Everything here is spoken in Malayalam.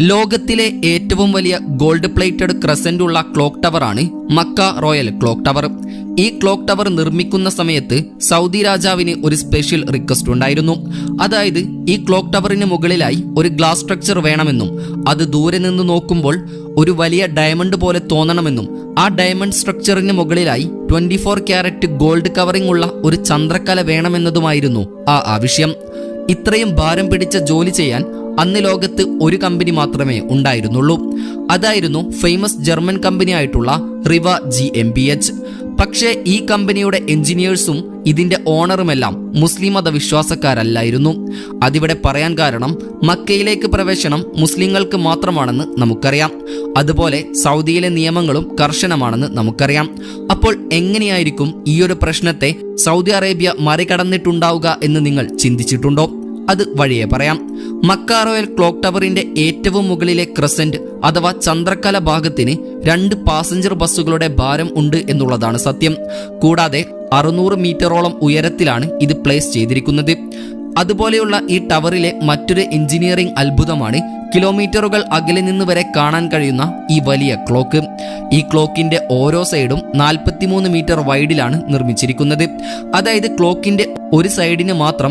ലോകത്തിലെ ഏറ്റവും വലിയ ഗോൾഡ് പ്ലേറ്റഡ് ക്രസന്റ് ഉള്ള ക്ലോക്ക് ടവറാണ് മക്ക റോയൽ ക്ലോക്ക് ടവർ. ഈ ക്ലോക്ക് ടവർ നിർമ്മിക്കുന്ന സമയത്ത് സൗദി രാജാവിന് ഒരു സ്പെഷ്യൽ റിക്വസ്റ്റ് ഉണ്ടായിരുന്നു. അതായത് ഈ ക്ലോക്ക് ടവറിന് മുകളിലായി ഒരു ഗ്ലാസ് സ്ട്രക്ചർ വേണമെന്നും അത് ദൂരെ നിന്ന് നോക്കുമ്പോൾ ഒരു വലിയ ഡയമണ്ട് പോലെ തോന്നണമെന്നും ആ ഡയമണ്ട് സ്ട്രക്ചറിന് മുകളിലായി 24 ക്യാരറ്റ് ഗോൾഡ് കവറിംഗ് ഉള്ള ഒരു ചന്ദ്രക്കല വേണമെന്നതുമായിരുന്നു ആ ആവശ്യം. ഇത്രയും ഭാരം പിടിച്ച ജോലി ചെയ്യാൻ അന്ന് ലോകത്ത് ഒരു കമ്പനി മാത്രമേ ഉണ്ടായിരുന്നുള്ളൂ. അതായിരുന്നു ഫേമസ് ജർമ്മൻ കമ്പനി ആയിട്ടുള്ള റിവ GmbH. പക്ഷേ ഈ കമ്പനിയുടെ എഞ്ചിനീയേഴ്സും ഇതിന്റെ ഓണറുമെല്ലാം മുസ്ലിം മതവിശ്വാസക്കാരല്ലായിരുന്നു. അതിവിടെ പറയാൻ കാരണം മക്കയിലേക്ക് പ്രവേശനം മുസ്ലിങ്ങൾക്ക് മാത്രമാണെന്ന് നമുക്കറിയാം. അതുപോലെ സൗദിയിലെ നിയമങ്ങളും കർശനമാണെന്ന് നമുക്കറിയാം. അപ്പോൾ എങ്ങനെയായിരിക്കും ഈ ഒരു പ്രശ്നത്തെ സൗദി അറേബ്യ മറികടന്നിട്ടുണ്ടാവുക എന്ന് നിങ്ങൾ ചിന്തിച്ചിട്ടുണ്ടോ? അത് വഴിയെ പറയാം. മക്ക റോയൽ ക്ലോക്ക് ടവറിന്റെ ഏറ്റവും മുകളിലെ ക്രസന്റ് അഥവാ ചന്ദ്രക്കല ഭാഗത്തിന് 2 പാസഞ്ചർ ബസ്സുകളുടെ ഭാരം ഉണ്ട് എന്നുള്ളതാണ് സത്യം. കൂടാതെ 600 മീറ്ററോളം ഉയരത്തിലാണ് ഇത് പ്ലേസ് ചെയ്തിരിക്കുന്നത്. അതുപോലെയുള്ള ഈ ടവറിലെ മറ്റൊരു എഞ്ചിനീയറിംഗ് അത്ഭുതമാണ് കിലോമീറ്ററുകൾ അകലെ നിന്ന് വരെ കാണാൻ കഴിയുന്ന ഈ വലിയ ക്ലോക്ക്. ഈ ക്ലോക്കിന്റെ ഓരോ സൈഡും 43 മീറ്റർ വൈഡിലാണ് നിർമ്മിച്ചിരിക്കുന്നത്. അതായത് ക്ലോക്കിന്റെ ഒരു സൈഡിന് മാത്രം